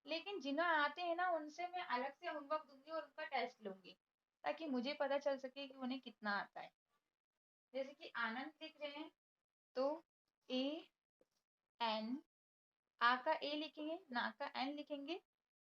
लेकिन जिन्हें आते हैं ना उनसे मैं अलग से होमवर्क दूंगी और उनका टेस्ट लूंगी, ताकि मुझे पता चल सके कि उन्हें कितना आता है। जैसे कि आनंद लिख रहे हैं, तो ए एन, आ का ए लिखेंगे, ना का एन लिखेंगे।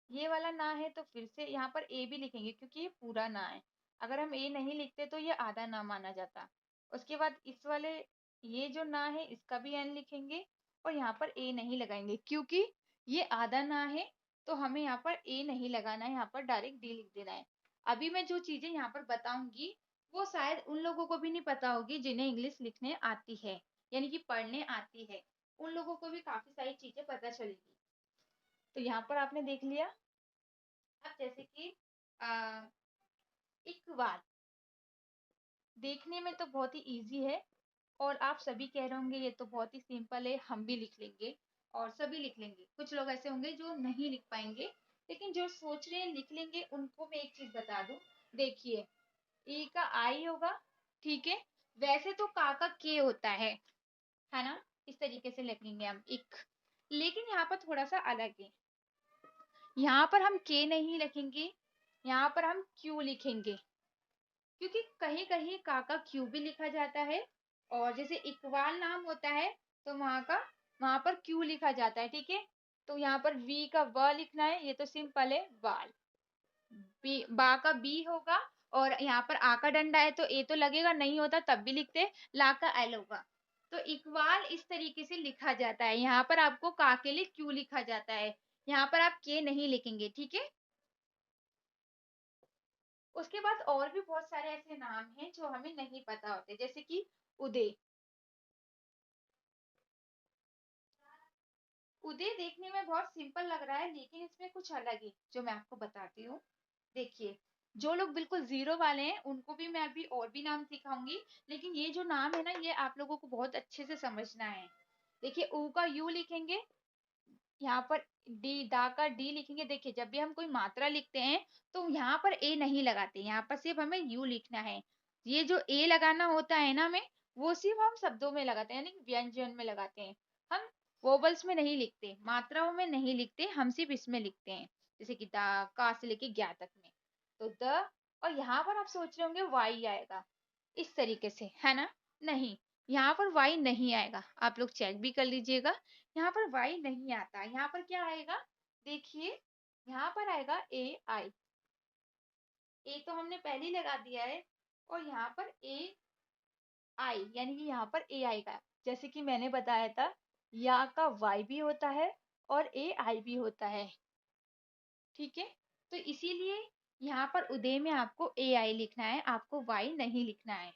ये वाला ना है तो फिर से यहाँ पर ए भी लिखेंगे क्योंकि ये पूरा ना है। अगर हम ए नहीं लिखते तो ये आधा ना माना जाता। उसके बाद इस वाले, ये जो ना है इसका भी एन लिखेंगे और यहाँ पर ए नहीं लगाएंगे क्योंकि ये आधा ना है, तो हमें यहाँ पर ए नहीं लगाना है, यहाँ पर डायरेक्ट डी लिख देना है। अभी मैं जो चीजें यहाँ पर बताऊंगी वो शायद उन लोगों को भी नहीं पता होगी जिन्हें इंग्लिश लिखने आती है, यानी कि पढ़ने आती है। उन लोगों को भी काफी सारी चीजें पता चलेगी। तो यहाँ पर आपने देख लिया। अब जैसे कि आ, इकबाल देखने में तो बहुत ही इजी है, और आप सभी कह रहे होंगे ये तो बहुत ही सिंपल है, हम भी लिख लेंगे और सभी लिख लेंगे। कुछ लोग ऐसे होंगे जो नहीं लिख पाएंगे, लेकिन जो सोच रहे हैं लिख लेंगे उनको मैं एक चीज बता दूं। देखिए, ई का आई होगा, ठीक है। वैसे तो का के होता है ना। इस तरीके से लिखेंगे हम इक, लेकिन यहाँ पर थोड़ा सा अलग है। यहाँ पर हम के नहीं लिखेंगे, यहाँ पर हम क्यू लिखेंगे, क्योंकि कहीं कहीं का क्यू भी लिखा जाता है। और जैसे इकबाल नाम होता है तो वहां पर क्यू लिखा जाता है, ठीक है। तो यहाँ पर वी का व लिखना है, ये तो सिंपल है, वाल। बा का बी होगा, और यहाँ पर आ का डंडा है तो ए तो लगेगा, नहीं होता तब भी लिखते, ला का एल होगा। तो इकबाल इस तरीके से लिखा जाता है। यहाँ पर आपको का के लिए क्यू लिखा जाता है, यहाँ पर आप के नहीं लिखेंगे, ठीक है। उसके बाद और भी बहुत सारे ऐसे नाम हैं जो हमें नहीं पता होते, जैसे कि उदय। उदय देखने में बहुत सिंपल लग रहा है, लेकिन इसमें कुछ अलग है जो मैं आपको बताती हूँ। देखिए, जो लोग बिल्कुल जीरो वाले हैं उनको भी मैं अभी और भी नाम सिखाऊंगी, लेकिन ये जो नाम है ना ये आप लोगों को बहुत अच्छे से समझना है। देखिए, ऊ का यू लिखेंगे, यहाँ पर डी, दा का डी लिखेंगे। देखिए, जब भी हम कोई मात्रा लिखते हैं तो यहाँ पर ए नहीं लगाते, यहाँ पर सिर्फ हमें यू लिखना है। ये जो ए लगाना होता है ना हमें, वो सिर्फ हम शब्दों में लगाते हैं, यानी कि व्यंजन में लगाते हैं। हम वोबल्स में नहीं लिखते, मात्राओं में नहीं लिखते, हम सिर्फ इसमें लिखते हैं। जैसे कि दा, का से लेके ज्ञा तक में। तो द, और यहाँ पर आप सोच रहे होंगे वाई आएगा इस तरीके से, है ना। नहीं, यहाँ पर वाई नहीं आएगा, आप लोग चेक भी कर लीजिएगा। यहाँ पर वाई नहीं आता, यहाँ पर क्या आएगा, देखिए, यहाँ पर आएगा ए आई। ए तो हमने पहले ही लगा दिया है, और यहाँ पर ए आई, यानी कि यहाँ पर ए आएगा। जैसे कि मैंने बताया था, या का वाई भी होता है और ए आई भी होता है, ठीक है। तो इसीलिए यहाँ पर उदय में आपको ए आई लिखना है, आपको वाई नहीं लिखना है।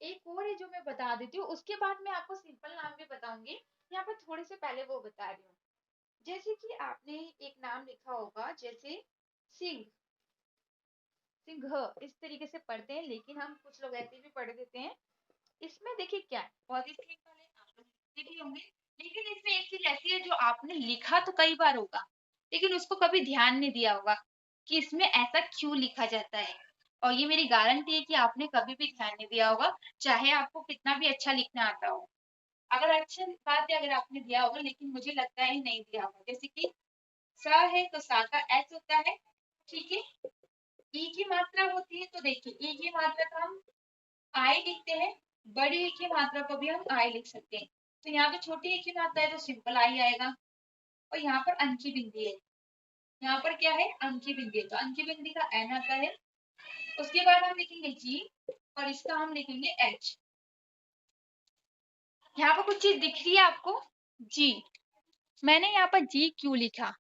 एक और है जो मैं बता देती हूँ, उसके बाद मैं आपको सिंपल नाम भी बताऊंगी। यहाँ पर थोड़े से पहले वो बता रही हूँ। जैसे कि आपने एक नाम लिखा होगा, जैसे सिंह, सिंह इस तरीके से पढ़ते हैं, लेकिन हम कुछ लोग ऐसे भी पढ़ देते हैं। इसमें देखिए क्या है, बहुत ही सिंपल है, आप लोग लिखते भी होंगे। लेकिन इसमें एक चीज ऐसी है जो आपने लिखा तो कई बार होगा, लेकिन उसको कभी ध्यान नहीं दिया होगा कि इसमें ऐसा क्यों लिखा जाता है। और ये मेरी गारंटी है कि आपने कभी भी ध्यान नहीं दिया होगा, चाहे आपको कितना भी अच्छा लिखना आता हो। अगर अच्छी बात है अगर आपने दिया होगा, लेकिन मुझे लगता है नहीं दिया होगा। जैसे कि स है तो सा का एस होता है, ठीक है। ई की मात्रा होती है तो देखिए, ई की मात्रा का हम आई लिखते हैं, बड़ी ई की मात्रा को भी हम आई लिख सकते हैं। तो यहाँ पे छोटी ई की मात्रा है तो सिंपल आई आएगा। और यहाँ पर अंकी बिंदी है, यहाँ पर क्या है, अंकी बिंदी है, तो अंकी बिंदी का एन आता है। उसके बाद हम लिखेंगे जी, और इसका हम लिखेंगे एच। यहाँ पर कुछ चीज दिख रही है आपको, जी। मैंने यहाँ पर जी क्यों लिखा,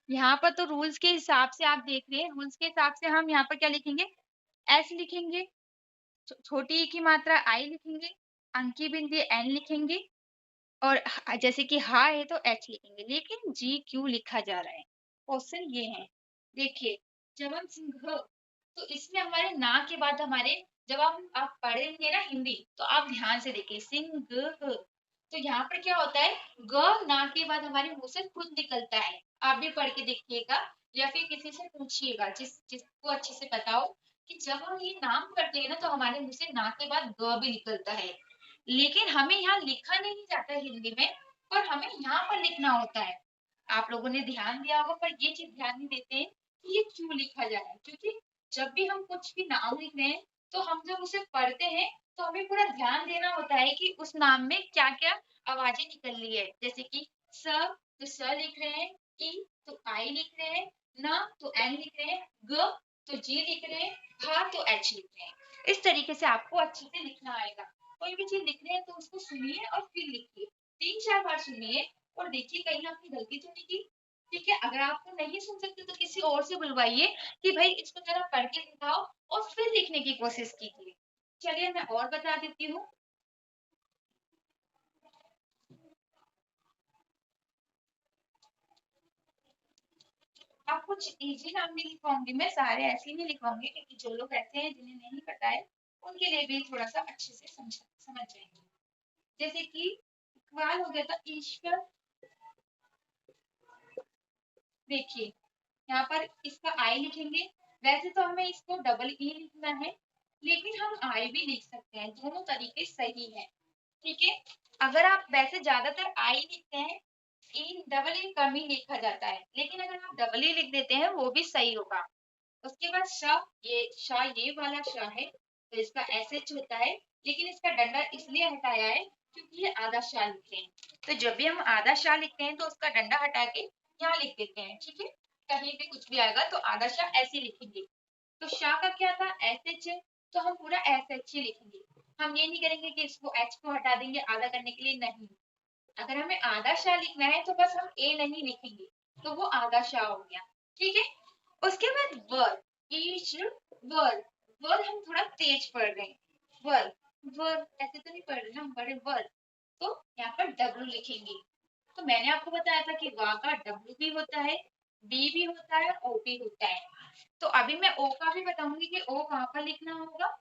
यहाँ पर तो रूल्स के हिसाब से आप देख रहे हैं, रूल्स के हिसाब से हम यहाँ पर क्या लिखेंगे, एस लिखेंगे, छोटी ई की मात्रा आई लिखेंगे, अंकी बिंदी एन लिखेंगे, और जैसे कि हा है तो एच लिखेंगे। लेकिन जी क्यों लिखा जा रहा है, क्वेश्चन ये है। देखिए, जब हम सिंह, तो इसमें हमारे ना के बाद हमारे, जब हम आप पढ़ेंगे ना हिंदी तो आप ध्यान से देखिए, सिंह, तो यहाँ पर क्या होता है, ग ना के बाद हमारे मुंह से खुद निकलता है। आप भी पढ़ के देखिएगा, या फिर किसी से पूछिएगा जिसको अच्छे से पता हो, कि जब हम ये नाम करते हैं ना तो हमारे मुंह से ना के बाद ग भी निकलता है। लेकिन हमें यहाँ लिखा नहीं जाता है हिंदी में, पर हमें यहाँ पर लिखना होता है। आप लोगों ने ध्यान दिया होगा, पर ये चीज ध्यान नहीं देते हैं कि ये क्यों लिखा जा रहा है। क्योंकि जब भी हम कुछ भी नाम लिख रहे हैं तो हम जब उसे पढ़ते हैं तो हमें पूरा ध्यान देना होता है कि उस नाम में क्या क्या आवाजें निकल रही है। जैसे कि स, तो स लिख रहे हैं, ई तो आई लिख रहे हैं, न तो एन लिख रहे हैं, ग तो जी लिख रहे हैं, हा तो एच लिख रहे हैं। इस तरीके से आपको अच्छे से लिखना आएगा। कोई भी चीज लिख रहे हैं तो उसको सुनिए और फिर लिखिए, 3-4 बार सुनिए और देखिए कहीं आपकी गलती तो नहीं की। ठीक है, अगर आपको नहीं सुन सकते तो किसी और से बुलवाइए कि भाई इसको जरा पढ़ के दिखाओ और फिर लिखने की कोशिश कीजिए। चलिए मैं और बता देती हूँ। अब कुछ इजी नाम भी लिखवाऊंगी, मैं सारे ऐसे ही नहीं लिखवाऊंगी क्योंकि जो लोग ऐसे हैं जिन्हें नहीं पता है उनके लिए भी थोड़ा सा अच्छे से समझ जाएंगे। जैसे कि इकबाल हो गया था ईश्वर। देखिए यहाँ पर इसका आई लिखेंगे। वैसे तो हमें इसको डबल ई लिखना है, लेकिन हम आई भी लिख सकते हैं, दोनों तरीके सही है। ठीक है, अगर आप वैसे ज्यादातर आई लिखते हैं, ई डबल ई कम ही लिखा जाता है, लेकिन अगर आप डबल ई लिख देते हैं वो भी सही होगा। उसके बाद शाह ये वाला शाह है तो इसका एस एच होता है, लेकिन इसका डंडा इसलिए हटाया है क्योंकि ये आधा शाह लिखते हैं। तो जब भी हम आधा शाह लिखते हैं तो उसका डंडा हटा के यहाँ लिख देते हैं। ठीक है, कहीं भी कुछ भी आएगा तो आधा शाह ऐसे लिखेंगे। तो शाह का क्या था, एस एच है, तो हम पूरा एस एच ही लिखेंगे। हम ये नहीं करेंगे कि इसको एच को हटा देंगे आधा करने के लिए, नहीं। अगर हमें आधा शाह लिखना है तो बस हम ए नहीं लिखेंगे, तो वो आधा शाह हो गया। ठीक है, उसके बाद वर, ईश वर, वर हम थोड़ा तेज पढ़ रहे हैं। वर, वर ऐसे तो नहीं पढ़ रहे ना, हम पढ़ रहे वर। तो यहाँ पर डब्ल्यू लिखेंगे। तो मैंने आपको बताया था कि वा का डब्ल्यू भी होता है, बी भी होता है, ओ भी होता है। तो अभी मैं ओ का भी बताऊंगी कि ओ कहाँ पर लिखना होगा।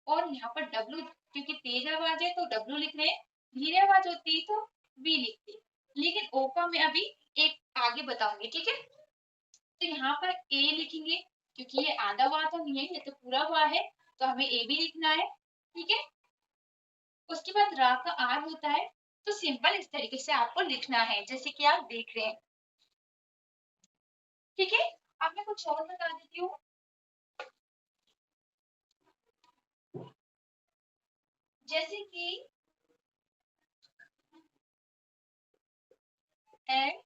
और यहाँ पर डब्ल्यू, क्योंकि तेज आवाज है तो डब्ल्यू लिख रहे हैं, धीरे आवाज होती है तो बी लिखते हैं। लेकिन ओ का मैं अभी एक आगे बताऊंगी। ठीक है, तो यहाँ पर ए लिखेंगे, क्योंकि ये आधा वा तो नहीं है, ये तो पूरा वा है, तो हमें ए भी लिखना है। ठीक है, उसके बाद रा का आर होता है। तो सिंपल इस तरीके से आपको लिखना है जैसे कि आप देख रहे हैं। ठीक है, अब मैं कुछ और बता देती हूँ। जैसे कि ए,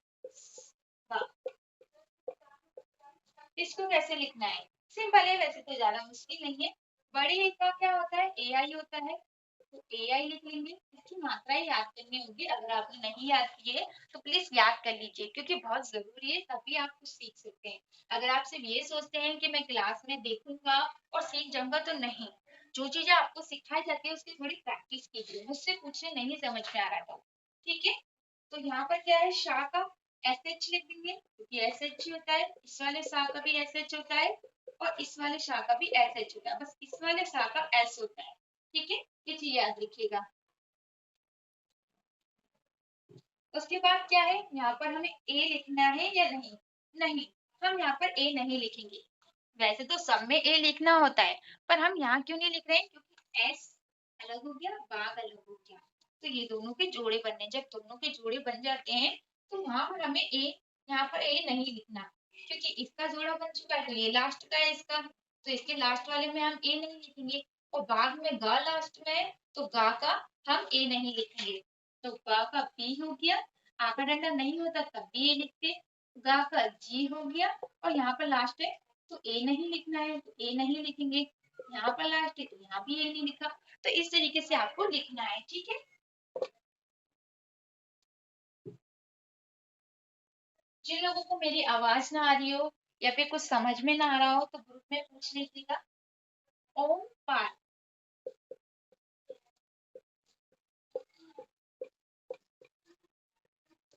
इसको कैसे लिखना है, सिंपल है, वैसे तो ज्यादा मुश्किल नहीं है। बड़े ए का क्या होता है, ए आई होता है, तो ए आई लिख लेंगे। इसकी मात्रा याद करनी होगी, अगर आपने नहीं याद की है तो प्लीज याद कर लीजिए क्योंकि बहुत जरूरी है, तभी आप कुछ सीख सकते हैं। अगर आप सिर्फ ये सोचते हैं कि मैं क्लास में देखूंगा और सीख जाऊंगा, तो नहीं। जो चीजें आपको सिखाई जाती है उसकी थोड़ी प्रैक्टिस कीजिए, मुझसे पूछे नहीं समझ में आ रहा था। ठीक है, तो यहाँ पर क्या है, शाह का एस एच लिख देंगे क्योंकि एस एच होता है, इस वाले शाह का भी एस एच होता है और इस वाले शाह का भी एस एच होता है, बस इस वाले शाह का एस होता है। ठीक है, ये चीज याद रखिएगा। उसके बाद क्या है, यहाँ पर हमें ए लिखना है या नहीं, नहीं, हम यहाँ पर ए नहीं लिखेंगे। वैसे तो सब में ए लिखना होता है, पर हम यहाँ क्यों नहीं लिख रहे हैं, क्योंकि एस अलग हो गया, बाग अलग हो गया, तो ये दोनों के जोड़े बनने, जब दोनों के जोड़े बन जाते हैं तो वहां पर हमें ए, यहाँ पर ए नहीं लिखना, क्योंकि इसका जोड़ा बन चुका है तो ये लास्ट का है इसका, तो इसके लास्ट वाले में हम ए नहीं लिखेंगे। और बाग में गा लास्ट में है तो गा का हम ए नहीं लिखेंगे, तो गा का बी हो गया। आका डंडा नहीं होता तब भी ए लिखते, गा का जी हो गया, और यहाँ पर लास्ट है तो ए नहीं लिखना है तो ए नहीं लिखेंगे। यहाँ पर लास्ट है तो यहाँ भी ए नहीं लिखा। तो इस तरीके से आपको लिखना है। ठीक है, जिन लोगों को मेरी आवाज ना आ रही हो या फिर कुछ समझ में ना आ रहा हो तो ग्रुप में पूछ लीजिएगा। ओम पार,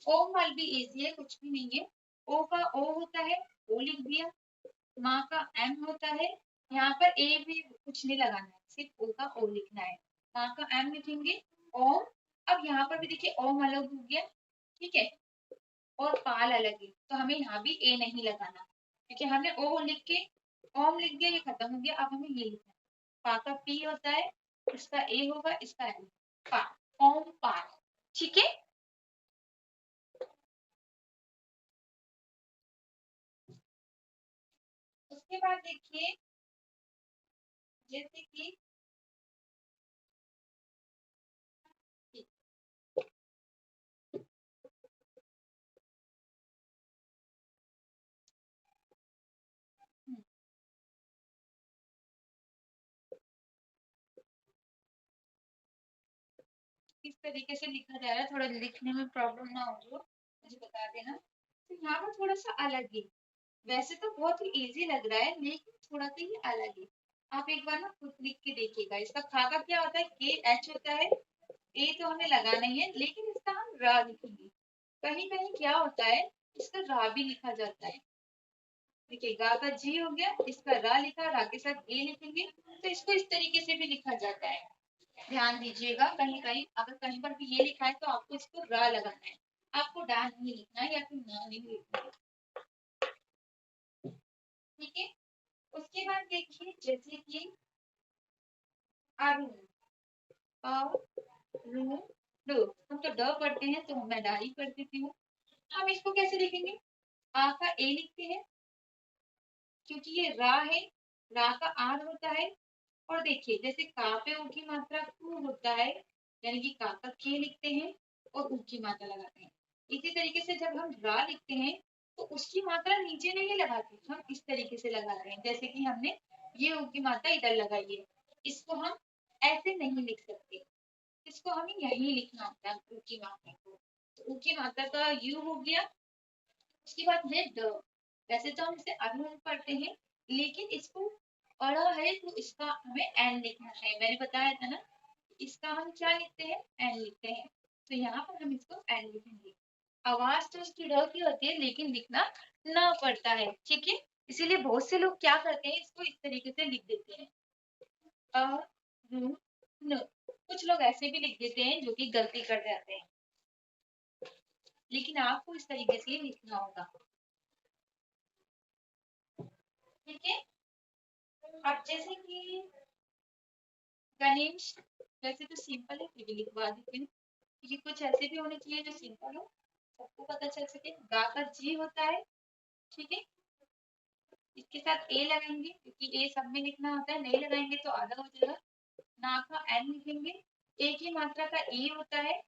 ओम वाल भी इजी है, कुछ भी नहीं है। ओ का ओ होता है, ओ लिख दिया। माँ का एम होता है, यहाँ पर ए भी कुछ नहीं लगाना है, सिर्फ ओ का ओ लिखना है। माँ का एम लिखेंगे, ओम। अब यहाँ पर भी देखिए ओम अलग हो गया। ठीक है, और पाल अलग है, तो हमें यहाँ भी ए नहीं लगाना, क्योंकि हमने ओ लिख के ओम लिख दिया, ये खत्म हो गया। अब हमें ये लिखना है, पा का पी होता है, इसका ए होगा, इसका एम, पा, ओम पाल। ठीक है, उसके बाद देखिए जैसे कि किस तरीके से लिखा जा रहा है, थोड़ा लिखने में प्रॉब्लम ना हो जो मुझे बता देना। तो यहाँ पर थोड़ा सा अलग है, वैसे तो बहुत ही इजी लग रहा है लेकिन थोड़ा सा ये अलग है। आप एक बार ना खुद लिख के देखिएगा। इसका खा का क्या होता है, के एच होता है। ए तो हमें लगाना ही है लेकिन इसका हम रा लिखेंगे। कहीं कहीं क्या होता है, इसका रा भी लिखा जाता है। देखिए गा का जी हो गया, इसका रा लिखा, रा के साथ ए लिखेंगे, तो इसको इस तरीके से भी लिखा जाता है। ध्यान दीजिएगा, कहीं कहीं अगर कहीं पर भी ये लिखा है तो आपको इसको रा लगाना है, आपको डा नहीं लिखना है या फिर ना नहीं लिखना है। ठीक है। उसके बाद देखिए जैसे कि अरुण, अरुण, हम तो ड पढ़ते हैं तो मैं डा ही कर देती हूँ। हम इसको कैसे लिखेंगे, आ का ए लिखते हैं क्योंकि ये रा है, रा का आर होता है। और देखिए जैसे का पे ऊ की मात्रा कु होता है, यानी कि का का के लिखते हैं और ऊ की मात्रा लगाते हैं। इसी तरीके से जब हम रा लिखते हैं तो उसकी मात्रा नीचे नहीं लगाते, हम इस तरीके से लगाते हैं। जैसे कि हमने ये ऊ की मात्रा इधर लगाई है, इसको हम ऐसे नहीं लिख सकते, इसको हमें यही लिखना होता है ऊ की मात्रा को। तो ऊ की मात्रा का यू हो गया। उसके बाद है ड। वैसे तो हम इसे अनु पढ़ते हैं लेकिन इसको अड़ा है तो इसका हमें एन लिखना है। मैंने बताया था ना, इसका हम क्या लिखते हैं, एन लिखते हैं। तो यहाँ पर हम इसको एन लिखेंगे। आवाज तो इसकी ड की होती है लेकिन लिखना न पड़ता है, ठीक है। इसीलिए बहुत से लोग क्या करते हैं, इसको इस तरीके से लिख देते हैं, अ रू न। कुछ लोग ऐसे भी लिख देते हैं जो कि गलती कर जाते हैं, लेकिन आपको इस तरीके से लिखना होगा। ठीक है। अब जैसे कि गणेश, वैसे तो सिंपल है फिर भी लिखवा देती हूँ क्योंकि कुछ ऐसे भी होने चाहिए जो सिंपल हो, सबको पता चल सके। गा का जी होता है, ठीक है। इसके साथ ए लगाएंगे क्योंकि ए सब में लिखना होता है, नहीं लगाएंगे तो आधा हो जाएगा। ना का एन लिखेंगे, ए की मात्रा का ई होता है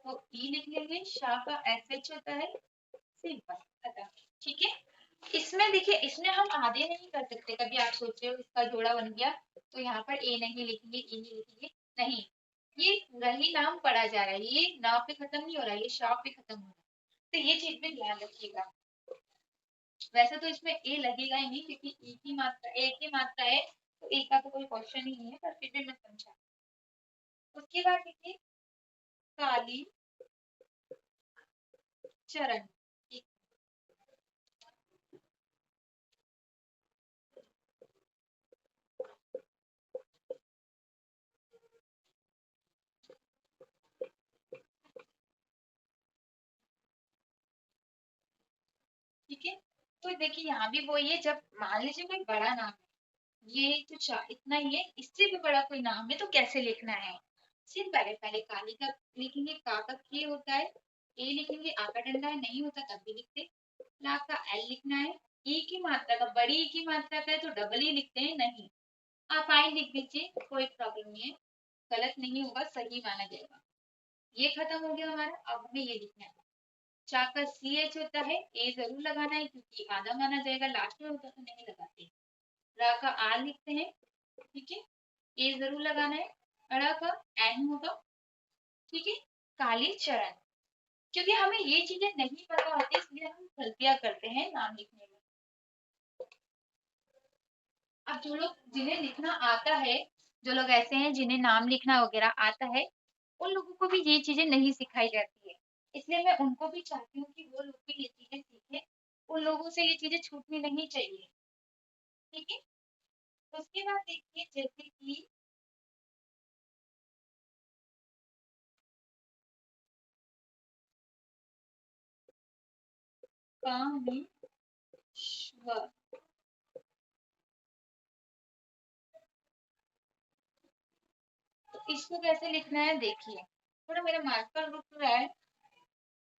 तो ई लिख लेंगे। शाह का एस एच होता है, सिंपल खत्म। ठीक है। इसमें देखिए, इसमें हम आधे नहीं कर सकते। कभी आप सोच रहे हो इसका जोड़ा बन गया तो यहाँ पर ए नहीं लिखेंगे, ई नहीं लिखेंगे, नहीं, ये वही नाम पढ़ा जा रहा है, ये नाव पे खत्म नहीं हो रहा है, ये शॉप पे खत्म हो रहा है। तो ये चीज में ध्यान रखिएगा। वैसे तो इसमें ए लगेगा ही नहीं क्योंकि ई की मात्रा, ए की मात्रा है तो ए का तो कोई क्वेश्चन ही नहीं है, पर फिर भी मैं समझा। उसके बाद देखिए काली चरण। ठीक है। तो देखिए यहाँ भी वही है, जब मान लीजिए कोई बड़ा नाम है, ये तो इतना ही है, इससे भी बड़ा कोई नाम है तो कैसे लिखना है। सिंपल है, पहले काली का लिखेंगे, का का के होता है, ए लिखेंगे, आ का डंडा है, नहीं होता तब भी लिखते। ला का एल लिखना है, ई की मात्रा का, बड़ी ई की मात्रा का है तो डबल ई लिखते हैं, नहीं आप आई लिख दीजिए, कोई प्रॉब्लम नहीं है, गलत नहीं होगा, सही माना जाएगा। ये खत्म हो गया हमारा, अब हमें ये लिखना है। चा का सी एच होता है, ए जरूर लगाना है क्योंकि आधा माना जाएगा, लास्ट में होता तो नहीं लगाते। रा का आर लिखते हैं, ठीक है, ए जरूर लगाना है। अड़ा का एन होगा, ठीक है। काली चरण, क्योंकि हमें ये चीजें नहीं पता होती इसलिए हम गलतियां करते हैं नाम लिखने में। अब जो लोग जिन्हें लिखना आता है, जो लोग ऐसे हैं जिन्हें नाम लिखना वगैरह आता है, उन लोगों को भी ये चीजें नहीं सिखाई जाती है। इसलिए मैं उनको भी चाहती हूँ कि वो लोग भी ये चीजें सीखें, उन लोगों से ये चीजें छूटनी नहीं चाहिए। ठीक है। उसके बाद देखिए जैसे कि कामेश्वर, तो इसको कैसे लिखना है देखिए, थोड़ा मेरा मार्कर रुक रहा है,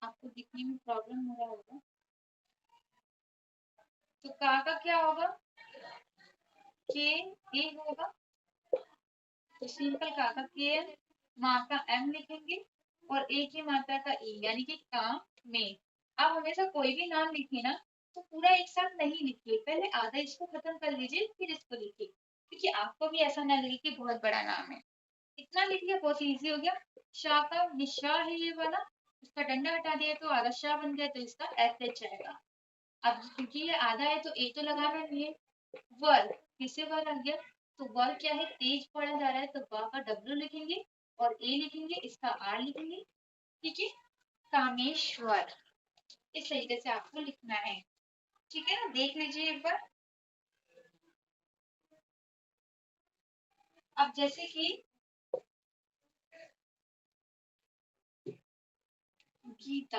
आपको दिखने में प्रॉब्लम हो रहा होगा। तो का क्या होगा, के ए होगा, तो सिंपल का के माँ का एम लिखेंगे और ए की मात्रा का ई, यानी कि काम में। आप हमेशा कोई भी नाम लिखिए ना तो पूरा एक साथ नहीं लिखिए, पहले आधा इसको खत्म कर लीजिए फिर इसको लिखिए, क्योंकि आपको भी ऐसा ना लगे कि बहुत बड़ा नाम है। इतना लिख लिया, बहुत इजी हो गया। शाह का ये शाह है, ये वाला, इसका डंडा हटा दिया तो आधा शाह बन गया, तो इसका एस एच आएगा। अब क्योंकि ये आधा है तो ए तो लगाना नहीं है। वर, किसे वर आ गया, तो वर क्या है, तेज पढ़ा जा रहा है, तो वा का डब्ल्यू लिखेंगे और ए लिखेंगे, इसका आर लिखेंगे। ठीक है, कामेश्वर, इस तरीके से आपको लिखना है। ठीक है ना, देख लीजिए एक बार। अब जैसे कि गीता,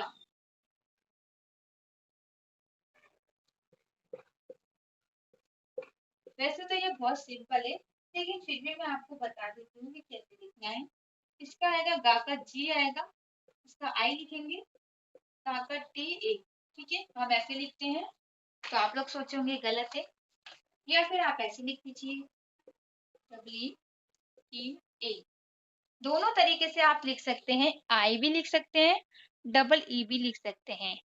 वैसे तो ये बहुत सिंपल है, लेकिन फिर भी मैं आपको बता देती हूँ कि कैसे लिखना है। इसका आएगा गा का जी आएगा, इसका आई लिखेंगे, गा का टी ए। ठीक है, हम ऐसे लिखते हैं, तो आप लोग सोचेंगे गलत है, या फिर आप ऐसे लिख दीजिए, डब्ल्यू ई ए। दोनों तरीके से आप लिख सकते हैं, आई भी लिख सकते हैं, डबल ई भी लिख सकते हैं।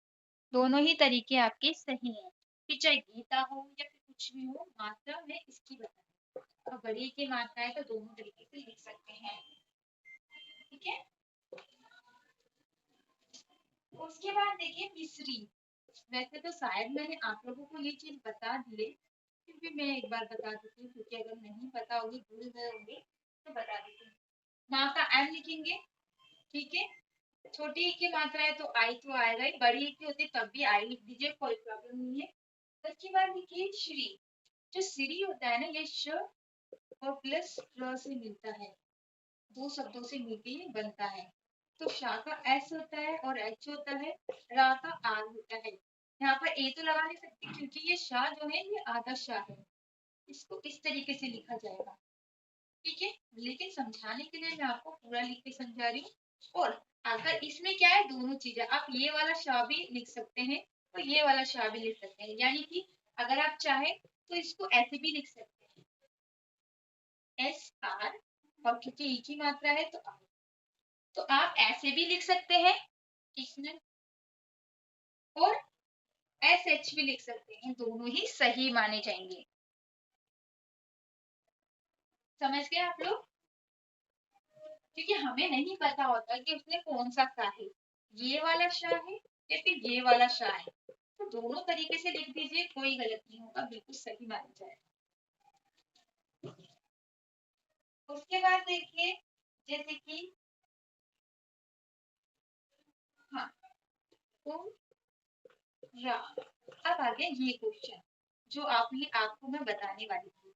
दोनों ही तरीके आपके सही हैं, कि चाहे गीता हो या फिर कुछ भी हो, मात्रा में इसकी बता, और बड़ी की मात्रा है तो दोनों तरीके से लिख सकते हैं। ठीक है, उसके बाद देखिए मिस्री। वैसे तो शायद मैंने आप लोगों को ये चीज बता दी है, फिर भी मैं एक बार बता देती हूँ, क्योंकि अगर नहीं पता होगी, भूल गए होंगे, तो बता देती हूँ। माँ का एम लिखेंगे। ठीक है, छोटी ई की मात्रा है तो आई तो आएगा ही, बड़ी ई की होती तब भी आई लिख दीजिए, कोई प्रॉब्लम नहीं है। उसके बाद लिखिए श्री। जो श्री होता है ना, ये श और प्लस र से मिलता है, दो शब्दों से मिलके ये बनता है। तो शा का एस होता है और एच होता है, रा का आर होता है। यहाँ पर ए तो लगा नहीं सकती, क्योंकि ये शाह जो है ये आधा शाह है, इसको इस तरीके से लिखा जाएगा। ठीक है, लेकिन समझाने के लिए मैं आपको पूरा लिख के समझा रही हूँ। और अगर इसमें क्या है, दोनों चीजें, आप ये वाला शाह भी लिख सकते हैं और ये वाला शाह भी लिख सकते हैं, यानी कि अगर आप चाहें तो इसको ऐसे भी लिख सकते हैं, एस आर, और क्योंकि ई की मात्रा है तो आर, तो आप ऐसे भी लिख सकते हैं इसमें, और एस एच भी लिख सकते हैं, दोनों ही सही माने जाएंगे। समझ गए आप लोग, क्योंकि हमें नहीं पता होता कि उसने कौन सा शाह है, ये वाला शाह है या फिर ये वाला शाह है, तो दोनों तरीके से लिख दीजिए, कोई गलत नहीं होगा, बिल्कुल सही माना जाएगा। उसके बाद देखिए, जैसे कि हाँ, तो रा। अब आ गया ये क्वेश्चन, जो आपको मैं बताने वाली थी।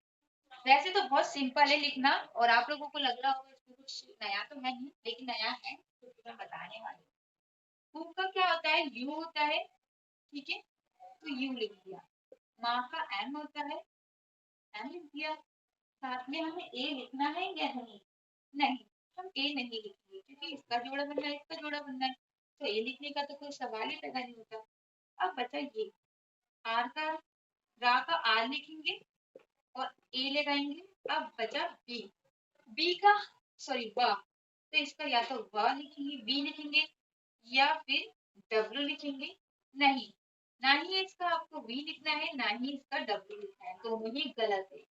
वैसे तो बहुत सिंपल है लिखना, और आप लोगों को लग रहा होगा इसमें कुछ नया तो है नहीं, लेकिन नया है तो मैं बताने वाली हूँ। हु का क्या होता है, यू होता है। ठीक है, तो यू लिख दिया। माँ का एम होता है, एम लिख दिया। साथ में हमें ए लिखना है या नहीं, नहीं, हम ए नहीं लिखेंगे, क्योंकि इसका जोड़ा बनना है, इसका जोड़ा बनना है, तो ए लिखने का तो कोई सवाल ही पैदा नहीं होता। अब बचा ये, आर का, रा का आर लिखेंगे और ए लगाएंगे। अब बचा बी, बी का, सॉरी वा, तो इसका या तो वा लिखेंगे, बी लिखेंगे, या फिर डब्ल्यू लिखेंगे। नहीं, ना ही इसका आपको वी लिखना है, ना ही इसका डब्ल्यू लिखना है, दोनों ही गलत है,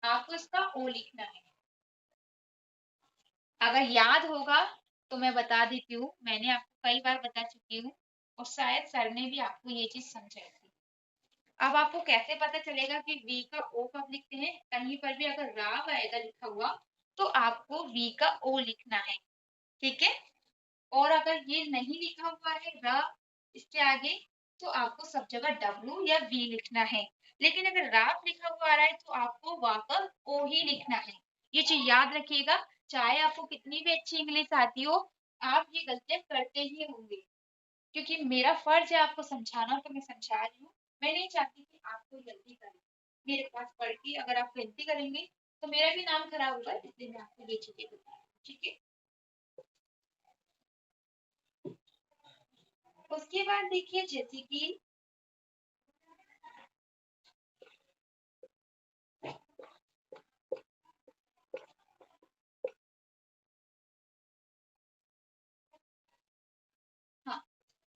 आपको इसका ओ लिखना है। अगर याद होगा तो मैं बता देती हूँ, मैंने आपको कई बार बता चुकी हूँ, और शायद सर ने भी आपको ये चीज समझाई थी। अब आपको कैसे पता चलेगा कि वी का ओ कब लिखते हैं, कहीं पर भी अगर राव आएगा लिखा हुआ तो आपको वी का ओ लिखना है। ठीक है, और अगर ये नहीं लिखा हुआ है रा इसके आगे, तो आपको सब जगह डब्ल्यू या वी लिखना है। लेकिन अगर राफ लिखा हुआ आ रहा है तो आपको वापस ओ ही लिखना है। ये चीज याद रखिएगा, चाहे आपको कितनी भी अच्छी इंग्लिश आती हो, आप ये गलतियां करते ही होंगे, क्योंकि मेरा फर्ज है आपको समझाना, तो मैं समझा रही हूँ। मैं नहीं चाहती कि आप कोई गलती करें, मेरे पास पढ़ के अगर आप गलती करेंगे तो मेरा भी नाम खराब होगा, इसलिए मैं आपको ये चीजें बता रही हूँ। ठीक है, उसके बाद देखिए, जैसे कि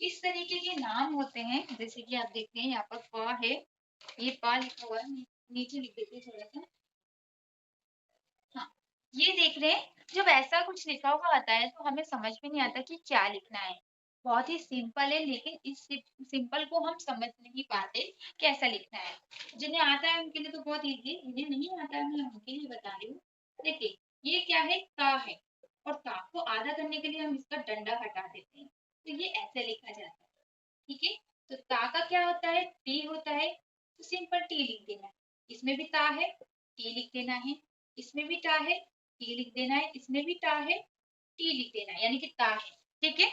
इस तरीके के नाम होते हैं, जैसे कि आप देखते हैं यहाँ पर पा है, ये पा लिखा हुआ है, नीचे लिख देते हैं थोड़ा सा। हाँ, ये देख रहे हैं, जब ऐसा कुछ लिखा हुआ आता है तो हमें समझ में नहीं आता कि क्या लिखना है। बहुत ही सिंपल है, लेकिन इस सिंपल को हम समझ नहीं पाते कैसा लिखना है। जिन्हें आता है उनके लिए तो बहुत इजी है, जिन्हें नहीं आता है मैं उनके लिए बता रही हूँ। देखिए, ये क्या है, का है, और का को आधा करने के लिए हम इसका डंडा हटा देते हैं, तो ये ऐसे लिखा जाता है। ठीक है, तो ता का क्या होता है, टी होता है, तो सिंपल टी लिख देना है। इसमें भी ता है, टी लिख देना है। इसमें भी टा है, टी लिख देना है। इसमें भी टा है, टी लिख देना है, यानी कि ता है। ठीक है,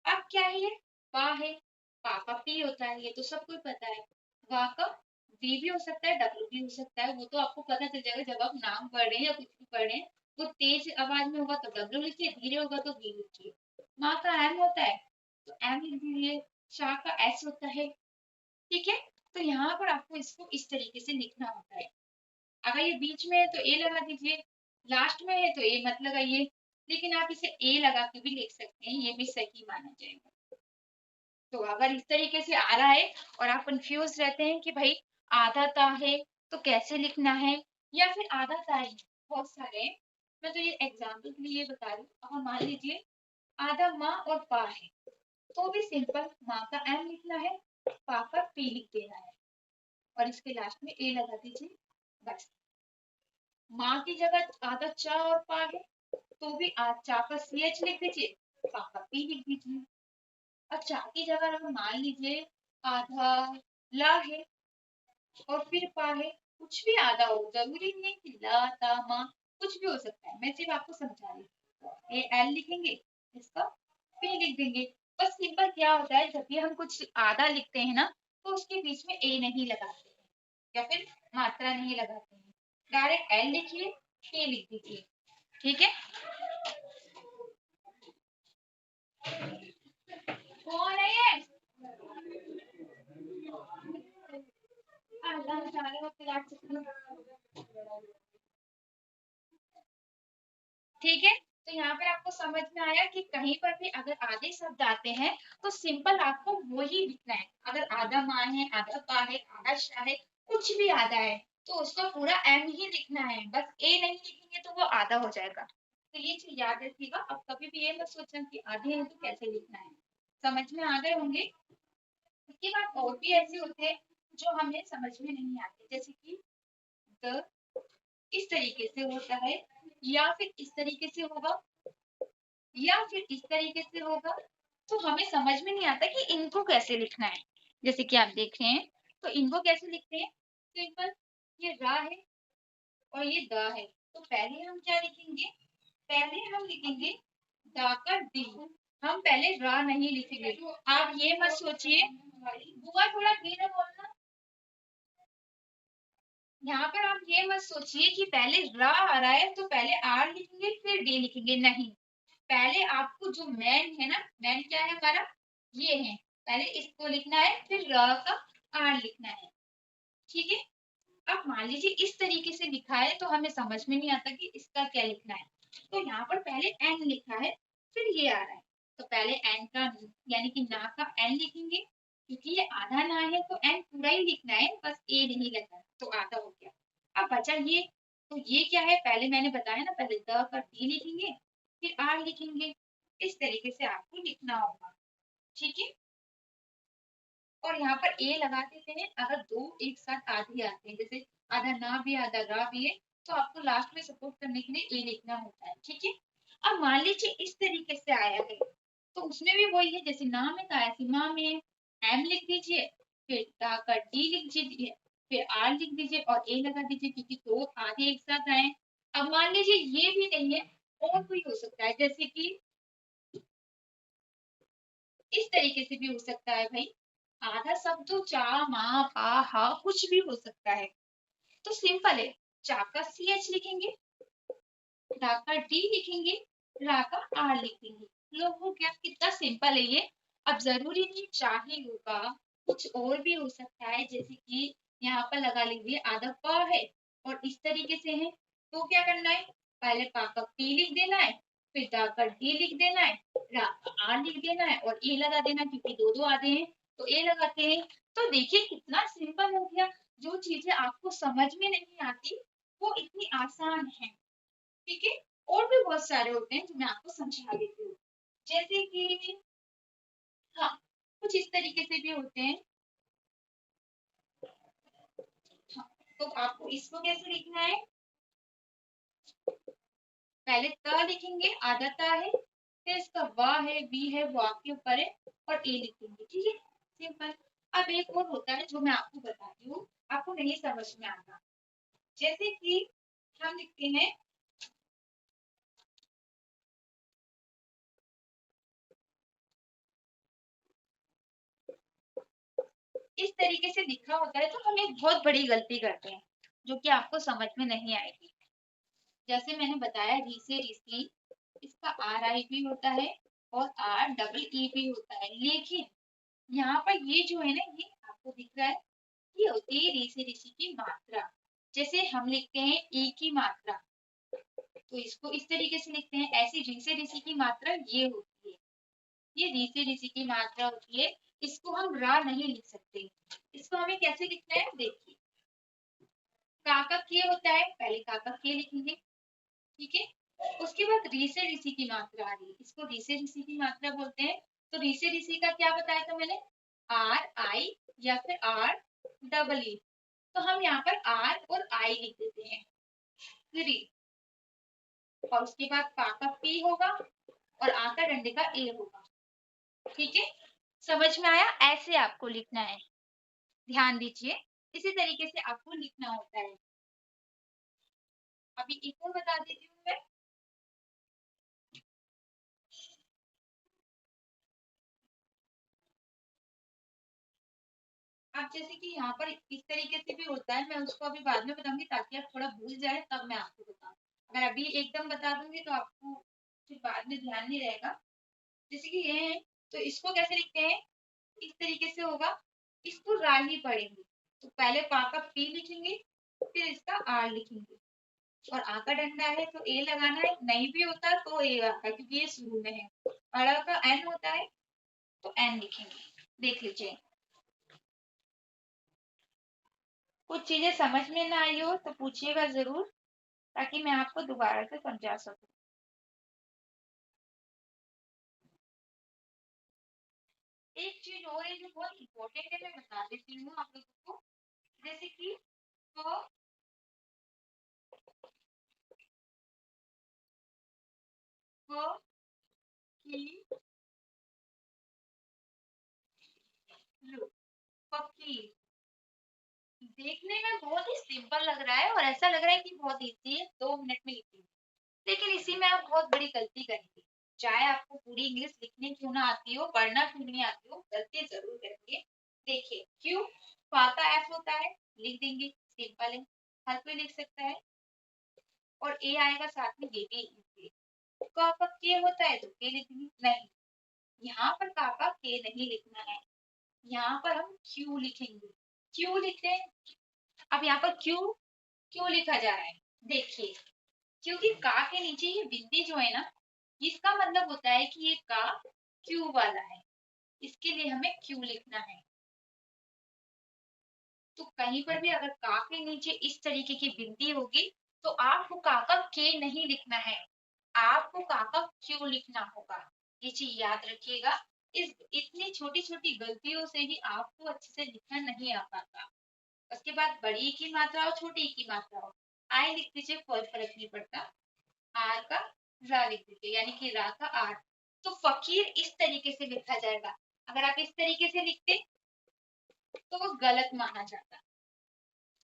अब क्या है, ये पा है, पा का पी होता है, ये तो सबको पता है। वा का वी भी हो सकता है, डब्ल्यू भी हो सकता है, वो तो आपको पता चल जाएगा जब आप नाम पढ़ रहे हैं या कुछ भी पढ़ रहे हैं। वो तेज आवाज में होगा तो डब्ल्यू लिखिए, धीरे होगा तो वी लिखिए। माँ का एम होता है, तो एम लिख दीजिए। शाह का एस होता है। ठीक है, तो यहाँ पर आपको इसको इस तरीके से लिखना होता है। अगर ये बीच में है तो ए लगा दीजिए, लास्ट में है तो ए मत लगाइए, लेकिन आप इसे ए लगा के भी लिख सकते हैं, ये भी सही माना जाएगा। तो अगर इस तरीके से आ रहा है और आप कंफ्यूज रहते हैं कि भाई आधा ता है तो कैसे लिखना है, या फिर आधा ता है, बहुत सारे हैं, मैं तो ये एग्जाम्पल के लिए ये बता रही हूँ। अब मान लीजिए आधा माँ और पा है, तो भी सिंपल माँ का एम लिखना है, पा का पी लिख देना है, और इसके लास्ट में ए लगा दीजिए, बस। माँ की जगह आधा चा और पा है, तो भी चा का सी एच लिख दीजिए, पा का पी लिख दीजिए। और चा की जगह हम मान लीजिए आधा ला है और फिर पा है, कुछ भी आधा हो, जरूरी नहीं कि ला ता मा, कुछ भी हो सकता है, मैं सिर्फ आपको समझा रही हूँ। ए एल लिखेंगे, इसका पी लिख देंगे। बस सिंपल क्या होता है, जब भी हम कुछ आधा लिखते हैं ना, तो उसके बीच में ए नहीं लगाते हैं, या फिर मात्रा नहीं लगाते हैं, डायरेक्ट एल लिखिए, पी लिख दीजिए। ठीक है, कौन है ये? ठीक है, तो यहाँ पे आपको समझ में आया कि कहीं पर भी अगर आधे शब्द आते हैं तो सिंपल आपको वही लिखना है। अगर आधा माँ है, आधा पा है, आधा शा है, कुछ भी आधा है, तो उसका पूरा एम ही लिखना है, बस ए नहीं लिखेंगे तो वो आधा हो जाएगा। तो ये चीज याद रखिएगा, अब कभी भी ये मत सोचना कि आधे हैं तो कैसे लिखना है। समझ में आ गए होंगे। उसके बाद और भी ऐसे होते हैं जो हमें समझ में नहीं आते, जैसे कि द इस तरीके से होता है, या फिर इस तरीके से होगा, या फिर इस तरीके से होगा, तो हमें समझ में नहीं आता कि इनको कैसे लिखना है। जैसे कि आप देख रहे हैं, तो इनको कैसे लिखते हैं, सिंपल, ये रा है और ये द है, तो पहले हम क्या लिखेंगे, पहले हम लिखेंगे दा का डी। हम पहले रा नहीं लिखेंगे, आप ये मत सोचिए, बुआ थोड़ा धीरे बोलना। यहाँ पर आप ये मत सोचिए कि पहले रा आ रहा है तो पहले आर लिखेंगे फिर डी लिखेंगे, नहीं। पहले आपको जो मैन है ना, मैन क्या है हमारा, ये है, पहले इसको लिखना है, फिर र का आर लिखना है। ठीक है, अब मान लीजिए इस तरीके से लिखा है तो हमें समझ में नहीं आता कि इसका क्या लिखना है, तो यहाँ पर पहले एन लिखा है, फिर ये आ रहा है, तो पहले एन का यानी कि ना का एन लिखेंगे, क्योंकि ये आधा ना है तो एन पूरा ही लिखना है, बस ए नहीं लगना है, तो आधा हो गया। अब बचा ये, तो ये क्या है, पहले मैंने बताया ना, पहले द का डी लिखेंगे, फिर आर लिखेंगे, इस तरीके से आपको लिखना होगा। ठीक है, और यहाँ पर ए लगा देते हैं, अगर दो एक साथ आधे आते हैं, जैसे आधा ना भी आधा रा भी है, तो आपको लास्ट में सपोर्ट करने के लिए ए लिखना होता है। ठीक है, अब मान लीजिए इस तरीके से आया है, तो उसमें भी वही है, जैसे नाम है तो ऐसे माँ में एम लिख दीजिए, फिर ता का डी लिख दीजिए, फिर आर लिख दीजिए और ए लगा दीजिए, क्योंकि दो आधे एक साथ आए। अब मान लीजिए ये भी नहीं है, और कोई हो सकता है, जैसे कि इस तरीके से भी हो सकता है भाई, आधा शब्द तो चा मा पा हा कुछ भी हो सकता है, तो सिंपल है, चा का सी एच लिखेंगे, रा का डी लिखेंगे, रा का आर लिखेंगे, लो हो गया, कितना सिंपल है ये। अब जरूरी नहीं चा ही होगा, कुछ और भी हो सकता है, जैसे कि यहाँ पर लगा लीजिए आधा प है और इस तरीके से है, तो क्या करना है, पहले पा का पी लिख देना है, फिर दा का डी लिख देना है, आर लिख देना है और ए लगा देना, क्योंकि दो दो आधे हैं तो ए लगाते हैं। तो देखिए कितना सिंपल हो गया। जो चीजें आपको समझ में नहीं आती वो इतनी आसान है। ठीक है, और भी बहुत सारे होते हैं जो मैं आपको समझा देती हूँ। जैसे कि हाँ, कुछ इस तरीके से भी होते हैं। हाँ, तो आपको इसको कैसे लिखना है, पहले त लिखेंगे, आधा ता है, फिर इसका वा है, वी है, वो आपके ऊपर है, और ए लिखेंगे। ठीक है, सिंपल। अब एक और होता है जो मैं आपको बताती हूँ, आपको नहीं समझ में आता। जैसे कि हम लिखते हैं, इस तरीके से लिखा होता है तो हम एक बहुत बड़ी गलती करते हैं जो कि आपको समझ में नहीं आएगी। जैसे मैंने बताया री से ऋषि, इसका आर आई भी होता है और आर डबल ई भी होता है, लेकिन यहाँ पर ये जो है ना, ये आपको दिख रहा है, ये होती है री से ऋषि की मात्रा। जैसे हम लिखते हैं ई की मात्रा, तो इसको इस तरीके से लिखते हैं। ऐसी री से ऋषि की मात्रा ये होती है, ये री से ऋषि की मात्रा होती है। इसको हम रा नहीं लिख सकते, इसको हमें कैसे लिखना है, देखिए काका के होता है, पहले काका के लिखेंगे। ठीक है, उसके बाद री से ऋषि की मात्रा आ रही है, इसको री से ऋषि की मात्रा बोलते हैं। तो री से ऋषि का क्या बताया था मैंने, आर आई या फिर आर डबल ई। तो हम यहाँ पर आर और आई लिख देते हैं, री, और उसके बाद पा का पी होगा और आ का डंडे का ए होगा। ठीक है, समझ में आया, ऐसे आपको लिखना है, ध्यान दीजिए, इसी तरीके से आपको लिखना होता है। अभी एक और बता देती हूँ मैं। अब जैसे कि यहाँ पर इस तरीके से भी होता है, मैं उसको अभी बाद में बताऊंगी ताकि आप थोड़ा भूल जाए, तब मैं आपको बताऊँ। अगर अभी एकदम बता दूंगी तो आपको फिर बाद में ध्यान नहीं रहेगा। जैसे कि ये है, तो इसको कैसे लिखते हैं, इस तरीके से होगा, इसको रा ही पढ़ेंगे। तो पहले पा का पी लिखेंगे, फिर इसका आर लिखेंगे, और आ का डंडा है तो ए लगाना है, नहीं भी होता तो ए आता, क्योंकि ये शुरू में है। अड़ा का एन होता है तो एन लिखेंगे। देख लीजिए, कुछ चीजें समझ में ना आई हो तो पूछिएगा जरूर, ताकि मैं आपको दोबारा से समझा सकूं। एक चीज और है जो बहुत इंपॉर्टेंट है, मैं बता देती हूँ आप लोगों को। जैसे कि क क की लू, फकीर। देखने में बहुत ही सिंपल लग रहा है और ऐसा लग रहा है कि बहुत इजी है, 2 मिनट में लिखी हूँ। लेकिन इसी में आप बहुत बड़ी गलती करेंगे। चाहे आपको पूरी इंग्लिश लिखने क्यों ना आती हो, पढ़ना क्यों नहीं आती हो, गलती जरूर करेंगे। देखिए क्यों, फाका एफ होता है, लिख देंगे, सिंपल है, हर कोई लिख सकता है। और ए आएगा साथ में, ये भी लिखेंगे। काका के होता है तो के लिखेंगे, नहीं, यहाँ पर काका के नहीं लिखना है, यहाँ पर हम क्यू लिखेंगे। क्यों लिखते हैं, अब यहाँ पर क्यू क्यों लिखा जा रहा है, देखिए, क्योंकि का के नीचे ये बिंदी जो है ना, इसका मतलब होता है कि ये का क्यू वाला है, इसके लिए हमें क्यू लिखना है। तो कहीं पर भी अगर का के नीचे इस तरीके की बिंदी होगी तो आपको का का के नहीं लिखना है, आपको का का क्यू लिखना होगा। ये चीज याद रखिएगा। इस इतनी छोटी छोटी गलतियों से ही आपको अच्छे से लिखना नहीं आ पाता। उसके बाद बड़ी की मात्रा और छोटी की मात्रा हो, आई लिख दीजिए, कोई फर्क नहीं पड़ता। आर का रा लिख दीजिए, यानी कि रा का आर। तो फकीर इस तरीके से लिखा जाएगा। अगर आप इस तरीके से लिखते तो वो गलत माना जाता।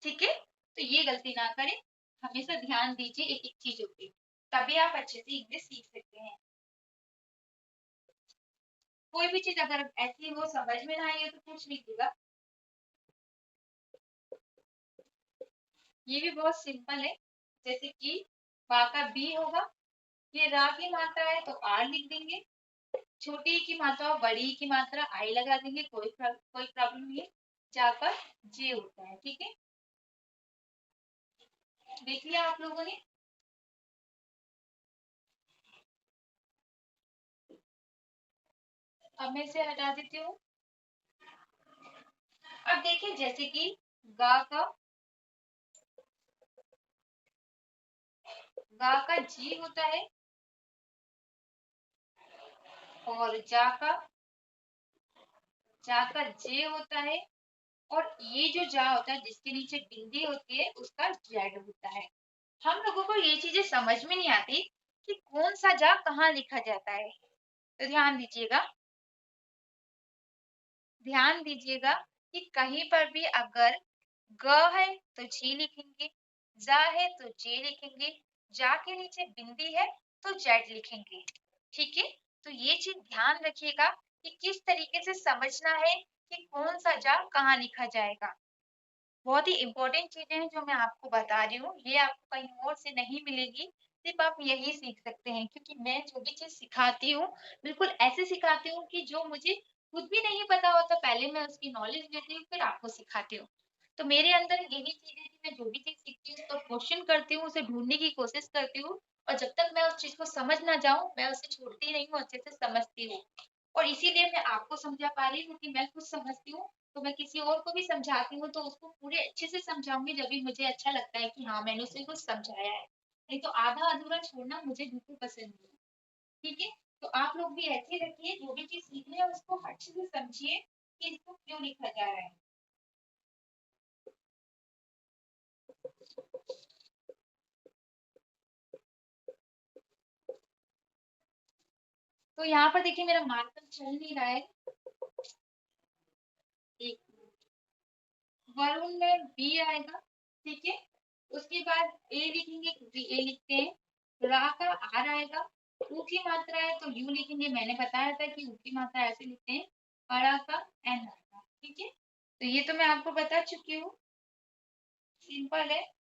ठीक है, तो ये गलती ना करें, हमेशा ध्यान दीजिए एक एक चीजों पे, तभी आप अच्छे से इंग्लिश सीख सकते हैं। कोई भी चीज अगर ऐसी हो समझ में ना आई है तो पूछ लीजिएगा। ये भी बहुत सिंपल है। जैसे कि बा का बी होगा, ये रा की मात्रा है तो आर लिख देंगे, छोटी की मात्रा और बड़ी की मात्रा आई लगा देंगे, कोई प्रॉब्लम नहीं है। जाकर जे होता है। ठीक है, देख लिया आप लोगों ने। अब मैं इसे हटा देती हूँ। अब देखिए जैसे कि गा का जी होता है और जा का जे होता है, और ये जो जा होता है जिसके नीचे बिंदी होती है उसका जेड होता है। हम लोगों को ये चीजें समझ में नहीं आती कि कौन सा जा कहाँ लिखा जाता है। तो ध्यान दीजिएगा कि कहीं पर भी अगर ग है तो जी लिखेंगे, जा है तो जे लिखेंगे, जा के नीचे बिंदी है तो जेड लिखेंगे। ठीक है, तो ये चीज ध्यान रखिएगा कि किस तरीके से समझना है कि कौन सा जा कहाँ लिखा जाएगा। बहुत ही इम्पोर्टेंट चीजें हैं जो मैं आपको बता रही हूँ, ये आपको कहीं और से नहीं मिलेगी, सिर्फ आप यही सीख सकते हैं, क्योंकि मैं जो भी चीज सिखाती हूँ बिल्कुल ऐसे सिखाती हूँ कि जो मुझे खुद भी नहीं पता होता, पहले मैं उसकी नॉलेज देती हूँ फिर आपको सिखाती हूँ। तो मेरे अंदर यही चीज है कि मैं जो भी चीज सीखती हूँ उसको क्वेश्चन करती हूँ, उसे ढूंढने की कोशिश करती हूँ, और जब तक मैं उस चीज को समझ ना जाऊं मैं उसे छोड़ती नहीं हूँ, अच्छे से समझती हूँ। और इसीलिए मैं आपको समझा पा रही हूँ कि मैं खुद समझती हूँ, तो मैं किसी और को भी समझाती हूँ तो उसको पूरे अच्छे से समझाऊंगी जब भी मुझे अच्छा लगता है कि हाँ मैंने उसे कुछ समझाया है। नहीं तो आधा अधूरा छोड़ना मुझे बिल्कुल पसंद नहीं है। ठीक है, तो आप लोग भी ऐसे ही रखिए, जो भी चीज सीख रहे हैं उसको अच्छे से समझिए कि इसको क्यों लिखा जा रहा है। तो यहाँ पर देखिए मेरा मार्कर चल नहीं रहा है। एक वरुण में बी आएगा। ठीक है, उसके बाद ए लिखेंगे क्योंकि ए लिखते हैं, रा का आर आएगा, ऊ की मात्रा है तो यू लिखेंगे, मैंने बताया था कि ऊ की मात्रा ऐसे लिखते हैं, अड़ा का एन आएगा। ठीक है, तो ये तो मैं आपको बता चुकी हूँ, सिंपल है।